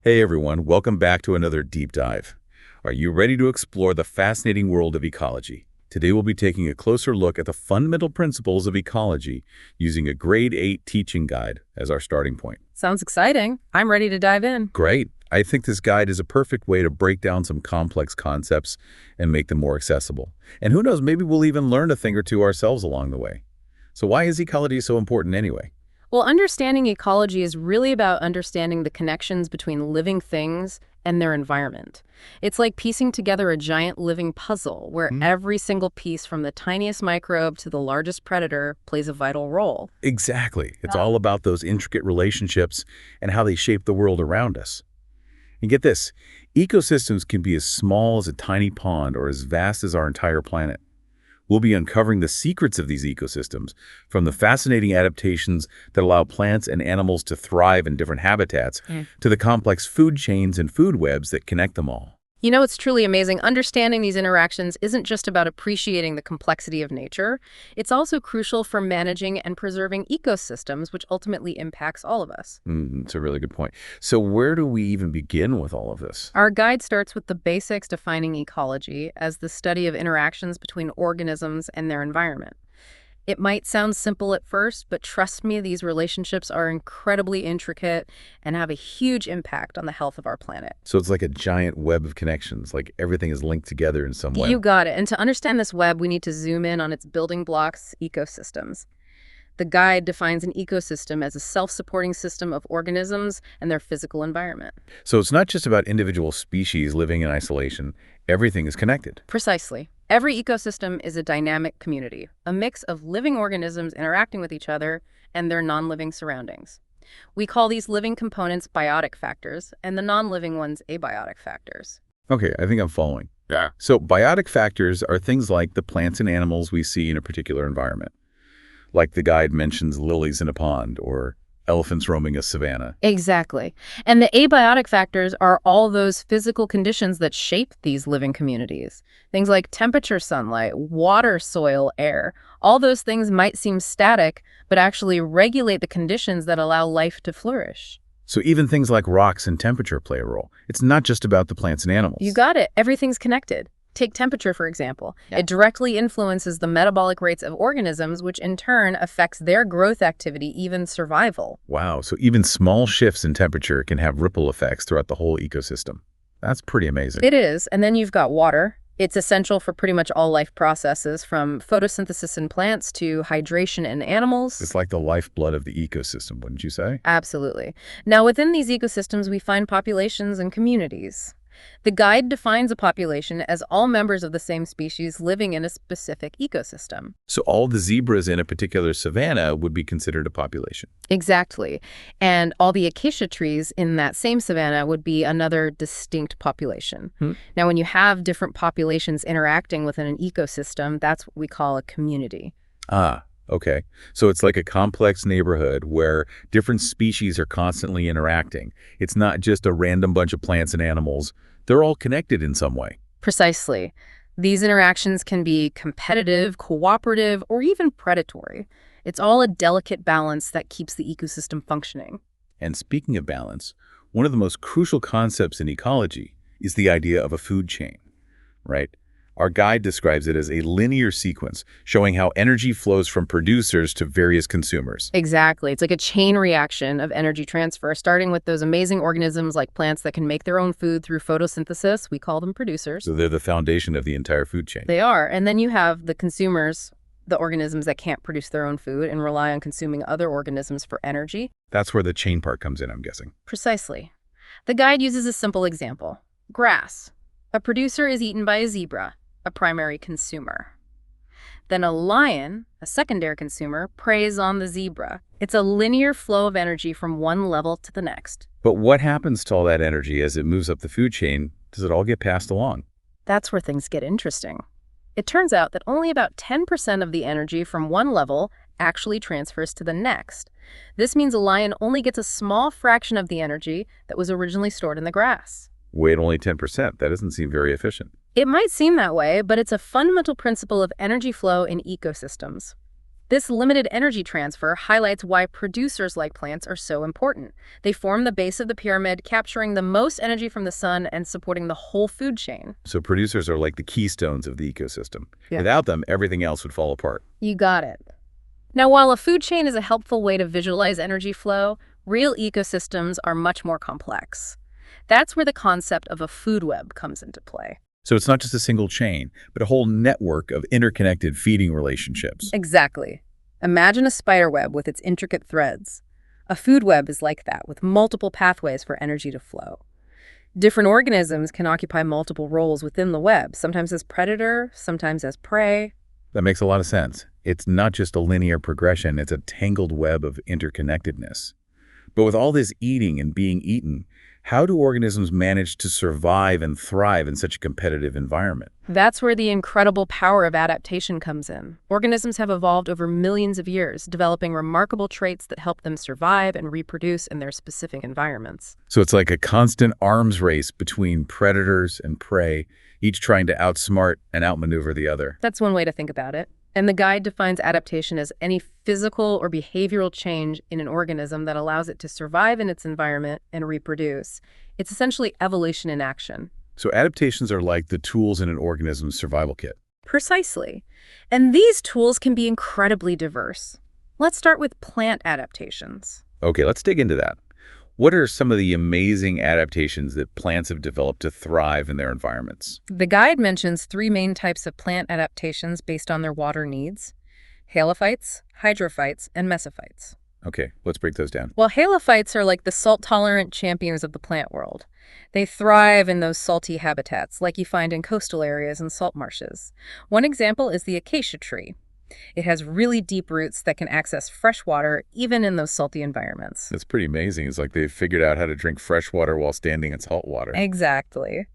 Hey everyone, welcome back to another deep dive. Are you ready to explore the fascinating world of ecology? Today we'll be taking a closer look at the fundamental principles of ecology using a grade 8 teaching guide as our starting point. Sounds exciting. I'm ready to dive in. Great. I think this guide is a perfect way to break down some complex concepts and make them more accessible. And who knows, maybe we'll even learn a thing or two ourselves along the way. So why is ecology so important anyway? Well, understanding ecology is really about understanding the connections between living things and their environment. It's like piecing together a giant living puzzle where every single piece from the tiniest microbe to the largest predator plays a vital role. Exactly. It's all about those intricate relationships and how they shape the world around us. And get this, ecosystems can be as small as a tiny pond or as vast as our entire planet. We'll be uncovering the secrets of these ecosystems, from the fascinating adaptations that allow plants and animals to thrive in different habitats, to the complex food chains and food webs that connect them all. You know, it's truly amazing. Understanding these interactions isn't just about appreciating the complexity of nature. It's also crucial for managing and preserving ecosystems, which ultimately impacts all of us. It's a really good point. So where do we even begin with all of this? Our guide starts with the basics, defining ecology as the study of interactions between organisms and their environment. It might sound simple at first, but trust me, these relationships are incredibly intricate and have a huge impact on the health of our planet. So it's like a giant web of connections, like everything is linked together in some way. You got it. And to understand this web, we need to zoom in on its building blocks, ecosystems. The guide defines an ecosystem as a self-supporting system of organisms and their physical environment. So it's not just about individual species living in isolation. Everything is connected. Precisely. Every ecosystem is a dynamic community, a mix of living organisms interacting with each other and their non-living surroundings. We call these living components biotic factors and the non-living ones abiotic factors. Okay, I think I'm following. Yeah. So biotic factors are things like the plants and animals we see in a particular environment. Like the guide mentions lilies in a pond or elephants roaming a savanna. Exactly. And the abiotic factors are all those physical conditions that shape these living communities. Things like temperature, sunlight, water, soil, air. All those things might seem static, but actually regulate the conditions that allow life to flourish. So even things like rocks and temperature play a role. It's not just about the plants and animals. You got it. Everything's connected. Take temperature, for example. Yeah. It directly influences the metabolic rates of organisms, which in turn affects their growth activity, even survival. Wow, so even small shifts in temperature can have ripple effects throughout the whole ecosystem. That's pretty amazing. It is. And then you've got water. It's essential for pretty much all life processes, from photosynthesis in plants to hydration in animals. It's like the lifeblood of the ecosystem, wouldn't you say? Absolutely. Now, within these ecosystems, we find populations and communities. The guide defines a population as all members of the same species living in a specific ecosystem. So all the zebras in a particular savanna would be considered a population. Exactly. And all the acacia trees in that same savanna would be another distinct population. Now, when you have different populations interacting within an ecosystem, that's what we call a community. Ah, okay. So it's like a complex neighborhood where different species are constantly interacting. It's not just a random bunch of plants and animals. They're all connected in some way. Precisely. These interactions can be competitive, cooperative, or even predatory. It's all a delicate balance that keeps the ecosystem functioning. And speaking of balance, one of the most crucial concepts in ecology is the idea of a food chain, right? Our guide describes it as a linear sequence, showing how energy flows from producers to various consumers. Exactly. It's like a chain reaction of energy transfer, starting with those amazing organisms like plants that can make their own food through photosynthesis. We call them producers. So they're the foundation of the entire food chain. They are. And then you have the consumers, the organisms that can't produce their own food and rely on consuming other organisms for energy. That's where the chain part comes in, I'm guessing. Precisely. The guide uses a simple example. Grass. A producer is eaten by a zebra, a primary consumer. Then a lion, a secondary consumer, preys on the zebra. It's a linear flow of energy from one level to the next. But what happens to all that energy as it moves up the food chain? Does it all get passed along? That's where things get interesting. It turns out that only about 10% of the energy from one level actually transfers to the next. This means a lion only gets a small fraction of the energy that was originally stored in the grass. Wait, only 10%. That doesn't seem very efficient. It might seem that way, but it's a fundamental principle of energy flow in ecosystems. This limited energy transfer highlights why producers like plants are so important. They form the base of the pyramid, capturing the most energy from the sun and supporting the whole food chain. So producers are like the keystones of the ecosystem. Yeah. Without them, everything else would fall apart. You got it. Now, while a food chain is a helpful way to visualize energy flow, real ecosystems are much more complex. That's where the concept of a food web comes into play. So it's not just a single chain, but a whole network of interconnected feeding relationships. Exactly. Imagine a spider web with its intricate threads. A food web is like that, with multiple pathways for energy to flow. Different organisms can occupy multiple roles within the web, sometimes as predator, sometimes as prey. That makes a lot of sense. It's not just a linear progression, it's a tangled web of interconnectedness. But with all this eating and being eaten, how do organisms manage to survive and thrive in such a competitive environment? That's where the incredible power of adaptation comes in. Organisms have evolved over millions of years, developing remarkable traits that help them survive and reproduce in their specific environments. So it's like a constant arms race between predators and prey, each trying to outsmart and outmaneuver the other. That's one way to think about it. And the guide defines adaptation as any physical or behavioral change in an organism that allows it to survive in its environment and reproduce. It's essentially evolution in action. So adaptations are like the tools in an organism's survival kit. Precisely. And these tools can be incredibly diverse. Let's start with plant adaptations. Okay, let's dig into that. What are some of the amazing adaptations that plants have developed to thrive in their environments? The guide mentions three main types of plant adaptations based on their water needs: halophytes, hydrophytes, and mesophytes. Okay, let's break those down. Well, halophytes are like the salt-tolerant champions of the plant world. They thrive in those salty habitats, like you find in coastal areas and salt marshes. One example is the acacia tree. It has really deep roots that can access fresh water even in those salty environments. That's pretty amazing. It's like they've figured out how to drink fresh water while standing in salt water. Exactly.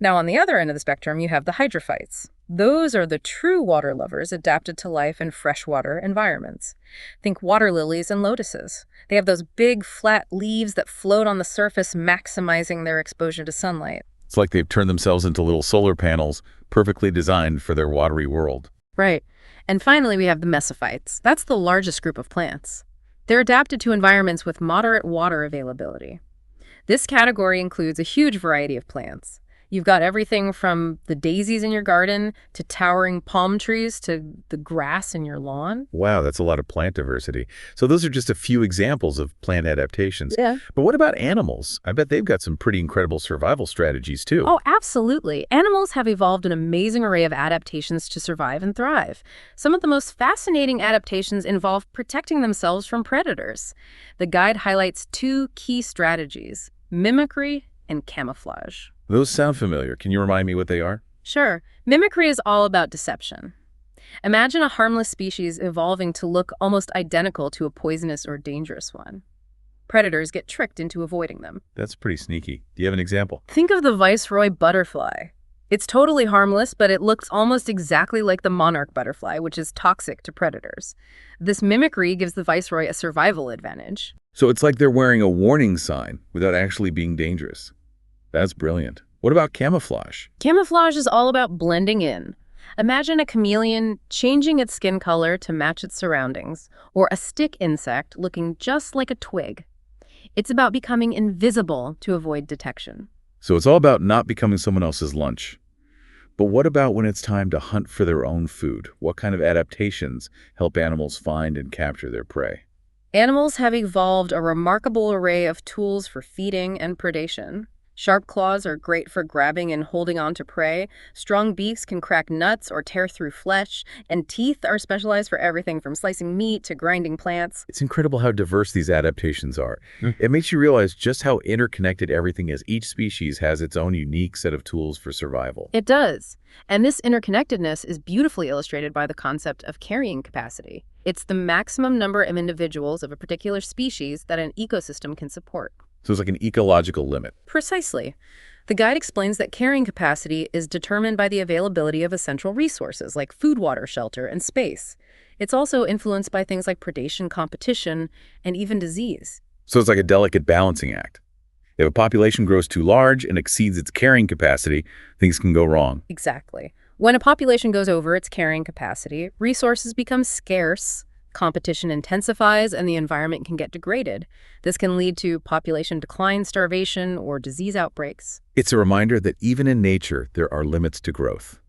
Now, on the other end of the spectrum, you have the hydrophytes. Those are the true water lovers adapted to life in freshwater environments. Think water lilies and lotuses. They have those big, flat leaves that float on the surface, maximizing their exposure to sunlight. It's like they've turned themselves into little solar panels, perfectly designed for their watery world. Right. And finally, we have the mesophytes. That's the largest group of plants. They're adapted to environments with moderate water availability. This category includes a huge variety of plants. You've got everything from the daisies in your garden to towering palm trees to the grass in your lawn. Wow, that's a lot of plant diversity. So those are just a few examples of plant adaptations. Yeah. But what about animals? I bet they've got some pretty incredible survival strategies too. Oh, absolutely. Animals have evolved an amazing array of adaptations to survive and thrive. Some of the most fascinating adaptations involve protecting themselves from predators. The guide highlights two key strategies: mimicry and camouflage. Those sound familiar. Can you remind me what they are? Sure. Mimicry is all about deception. Imagine a harmless species evolving to look almost identical to a poisonous or dangerous one. Predators get tricked into avoiding them. That's pretty sneaky. Do you have an example? Think of the viceroy butterfly. It's totally harmless, but it looks almost exactly like the monarch butterfly, which is toxic to predators. This mimicry gives the viceroy a survival advantage. So it's like they're wearing a warning sign without actually being dangerous. That's brilliant. What about camouflage? Camouflage is all about blending in. Imagine a chameleon changing its skin color to match its surroundings, or a stick insect looking just like a twig. It's about becoming invisible to avoid detection. So it's all about not becoming someone else's lunch. But what about when it's time to hunt for their own food? What kind of adaptations help animals find and capture their prey? Animals have evolved a remarkable array of tools for feeding and predation. Sharp claws are great for grabbing and holding on to prey. Strong beaks can crack nuts or tear through flesh. And teeth are specialized for everything from slicing meat to grinding plants. It's incredible how diverse these adaptations are. It makes you realize just how interconnected everything is. Each species has its own unique set of tools for survival. It does. And this interconnectedness is beautifully illustrated by the concept of carrying capacity. It's the maximum number of individuals of a particular species that an ecosystem can support. So it's like an ecological limit. Precisely. The guide explains that carrying capacity is determined by the availability of essential resources like food, water, shelter, and space. It's also influenced by things like predation, competition, and even disease. So it's like a delicate balancing act. If a population grows too large and exceeds its carrying capacity, things can go wrong. Exactly. When a population goes over its carrying capacity, resources become scarce, Competition intensifies and the environment can get degraded. This can lead to population decline, starvation, or disease outbreaks. It's a reminder that even in nature, there are limits to growth.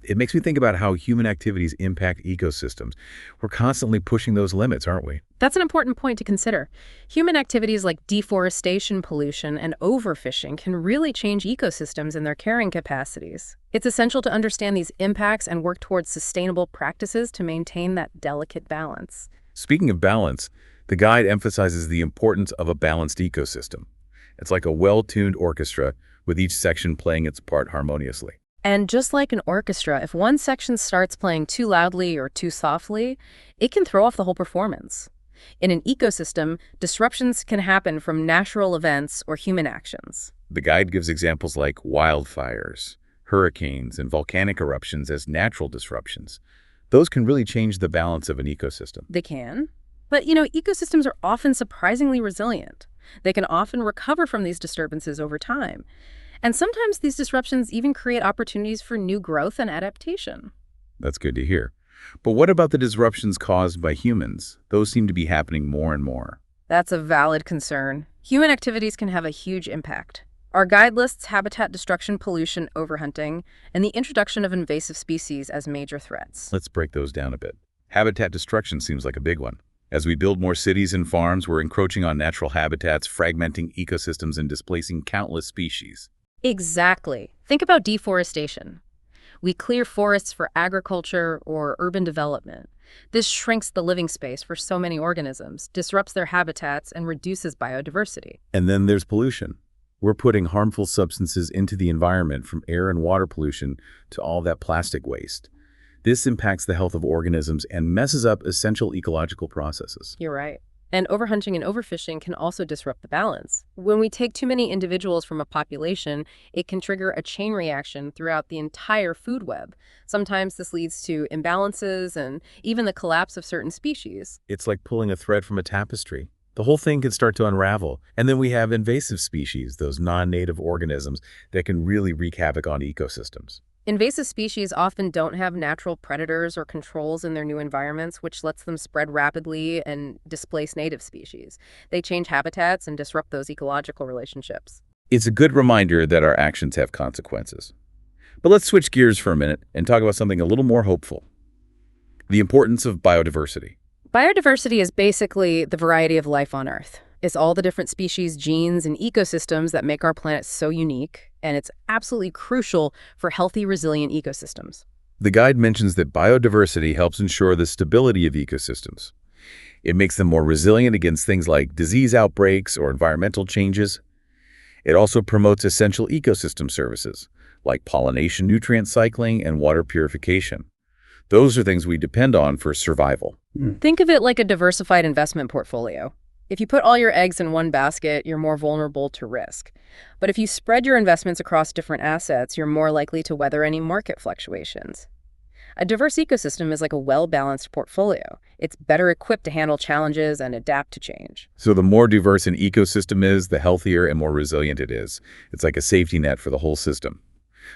It makes me think about how human activities impact ecosystems. We're constantly pushing those limits, aren't we? That's an important point to consider. Human activities like deforestation, pollution, and overfishing can really change ecosystems and their carrying capacities. It's essential to understand these impacts and work towards sustainable practices to maintain that delicate balance. Speaking of balance, the guide emphasizes the importance of a balanced ecosystem. It's like a well-tuned orchestra, with each section playing its part harmoniously. And just like an orchestra, if one section starts playing too loudly or too softly, it can throw off the whole performance. In an ecosystem, disruptions can happen from natural events or human actions. The guide gives examples like wildfires, hurricanes, and volcanic eruptions as natural disruptions. Those can really change the balance of an ecosystem. They can. But, ecosystems are often surprisingly resilient. They can often recover from these disturbances over time. And sometimes these disruptions even create opportunities for new growth and adaptation. That's good to hear. But what about the disruptions caused by humans? Those seem to be happening more and more. That's a valid concern. Human activities can have a huge impact. Our guide lists habitat destruction, pollution, overhunting, and the introduction of invasive species as major threats. Let's break those down a bit. Habitat destruction seems like a big one. As we build more cities and farms, we're encroaching on natural habitats, fragmenting ecosystems, and displacing countless species. Exactly. Think about deforestation. We clear forests for agriculture or urban development. This shrinks the living space for so many organisms, disrupts their habitats, and reduces biodiversity. And then there's pollution. We're putting harmful substances into the environment, from air and water pollution to all that plastic waste. This impacts the health of organisms and messes up essential ecological processes. You're right. And overhunting and overfishing can also disrupt the balance. When we take too many individuals from a population, it can trigger a chain reaction throughout the entire food web. Sometimes this leads to imbalances and even the collapse of certain species. It's like pulling a thread from a tapestry. The whole thing can start to unravel. And then we have invasive species, those non-native organisms that can really wreak havoc on ecosystems. Invasive species often don't have natural predators or controls in their new environments, which lets them spread rapidly and displace native species. They change habitats and disrupt those ecological relationships. It's a good reminder that our actions have consequences. But let's switch gears for a minute and talk about something a little more hopeful. The importance of biodiversity. Biodiversity is basically the variety of life on Earth. It's all the different species, genes, and ecosystems that make our planet so unique, and it's absolutely crucial for healthy, resilient ecosystems. The guide mentions that biodiversity helps ensure the stability of ecosystems. It makes them more resilient against things like disease outbreaks or environmental changes. It also promotes essential ecosystem services, like pollination, nutrient cycling, and water purification. Those are things we depend on for survival. Think of it like a diversified investment portfolio. If you put all your eggs in one basket, you're more vulnerable to risk. But if you spread your investments across different assets, you're more likely to weather any market fluctuations. A diverse ecosystem is like a well-balanced portfolio. It's better equipped to handle challenges and adapt to change. So the more diverse an ecosystem is, the healthier and more resilient it is. It's like a safety net for the whole system.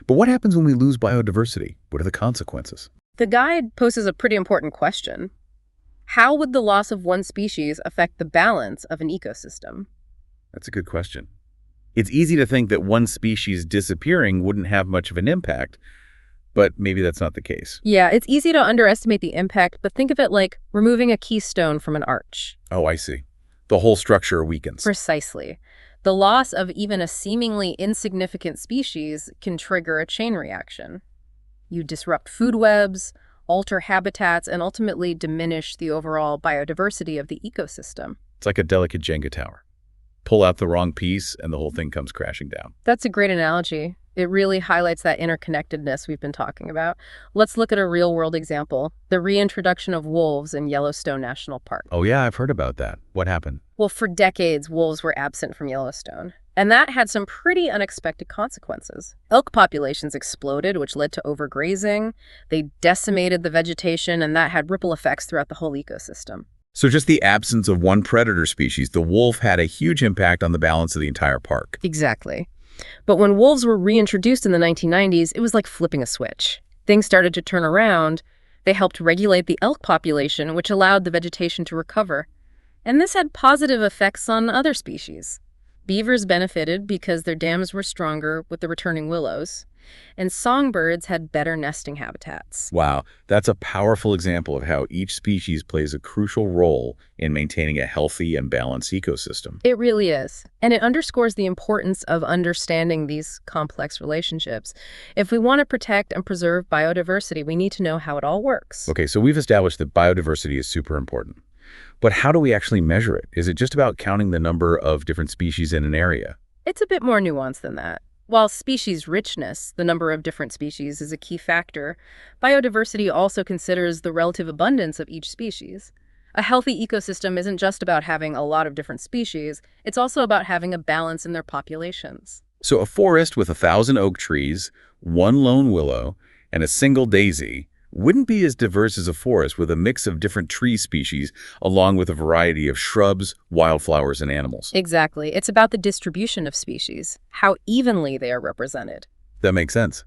But what happens when we lose biodiversity? What are the consequences? The guide poses a pretty important question. How would the loss of one species affect the balance of an ecosystem? That's a good question. It's easy to think that one species disappearing wouldn't have much of an impact, but maybe that's not the case. Yeah, it's easy to underestimate the impact, but think of it like removing a keystone from an arch. Oh, I see. The whole structure weakens. Precisely. The loss of even a seemingly insignificant species can trigger a chain reaction. You disrupt food webs, alter habitats, and ultimately diminish the overall biodiversity of the ecosystem. It's like a delicate Jenga tower. Pull out the wrong piece and the whole thing comes crashing down. That's a great analogy. It really highlights that interconnectedness we've been talking about. Let's look at a real-world example, the reintroduction of wolves in Yellowstone National Park. Oh yeah, I've heard about that. What happened? Well, for decades, wolves were absent from Yellowstone. And that had some pretty unexpected consequences. Elk populations exploded, which led to overgrazing. They decimated the vegetation, and that had ripple effects throughout the whole ecosystem. So just the absence of one predator species, the wolf, had a huge impact on the balance of the entire park. Exactly. But when wolves were reintroduced in the 1990s, it was like flipping a switch. Things started to turn around They helped regulate the elk population, which allowed the vegetation to recover. And this had positive effects on other species. Beavers benefited because their dams were stronger with the returning willows, and songbirds had better nesting habitats. Wow, that's a powerful example of how each species plays a crucial role in maintaining a healthy and balanced ecosystem. It really is. And it underscores the importance of understanding these complex relationships. If we want to protect and preserve biodiversity, we need to know how it all works. Okay, so we've established that biodiversity is super important. But how do we actually measure it? Is it just about counting the number of different species in an area? It's a bit more nuanced than that. While species richness, the number of different species, is a key factor, biodiversity also considers the relative abundance of each species. A healthy ecosystem isn't just about having a lot of different species, it's also about having a balance in their populations. So a forest with 1,000 oak trees, one lone willow, and a single daisy wouldn't be as diverse as a forest with a mix of different tree species, along with a variety of shrubs, wildflowers, and animals. Exactly. It's about the distribution of species, how evenly they are represented. That makes sense.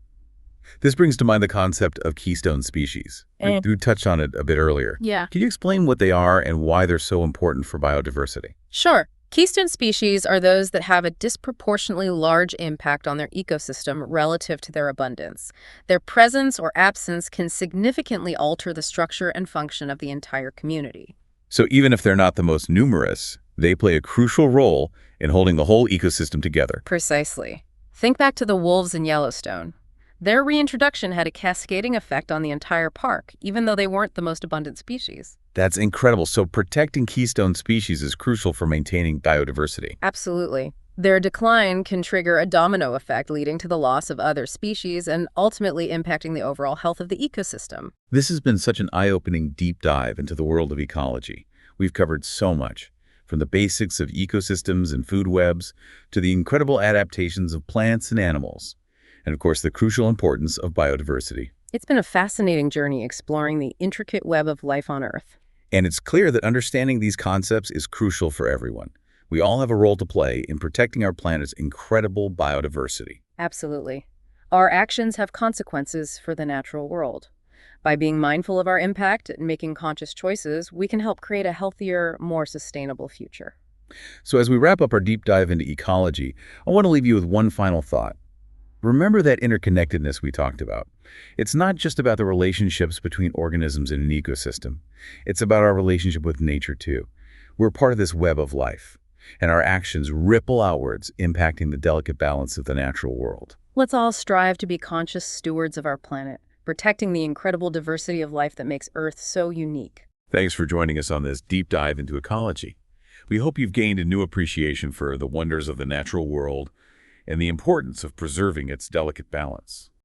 This brings to mind the concept of keystone species. You touched on it a bit earlier. Yeah. Can you explain what they are and why they're so important for biodiversity? Sure. Keystone species are those that have a disproportionately large impact on their ecosystem relative to their abundance. Their presence or absence can significantly alter the structure and function of the entire community. So even if they're not the most numerous, they play a crucial role in holding the whole ecosystem together. Precisely. Think back to the wolves in Yellowstone. Their reintroduction had a cascading effect on the entire park, even though they weren't the most abundant species. That's incredible. So protecting keystone species is crucial for maintaining biodiversity. Absolutely. Their decline can trigger a domino effect, leading to the loss of other species and ultimately impacting the overall health of the ecosystem. This has been such an eye-opening deep dive into the world of ecology. We've covered so much, from the basics of ecosystems and food webs to the incredible adaptations of plants and animals, and of course the crucial importance of biodiversity. It's been a fascinating journey exploring the intricate web of life on Earth. And it's clear that understanding these concepts is crucial for everyone. We all have a role to play in protecting our planet's incredible biodiversity. Absolutely. Our actions have consequences for the natural world. By being mindful of our impact and making conscious choices, we can help create a healthier, more sustainable future. So as we wrap up our deep dive into ecology, I want to leave you with one final thought. Remember that interconnectedness we talked about. It's not just about the relationships between organisms in an ecosystem. It's about our relationship with nature too. We're part of this web of life, and our actions ripple outwards, impacting the delicate balance of the natural world. Let's all strive to be conscious stewards of our planet, protecting the incredible diversity of life that makes Earth so unique. Thanks for joining us on this deep dive into ecology. We hope you've gained a new appreciation for the wonders of the natural world and the importance of preserving its delicate balance.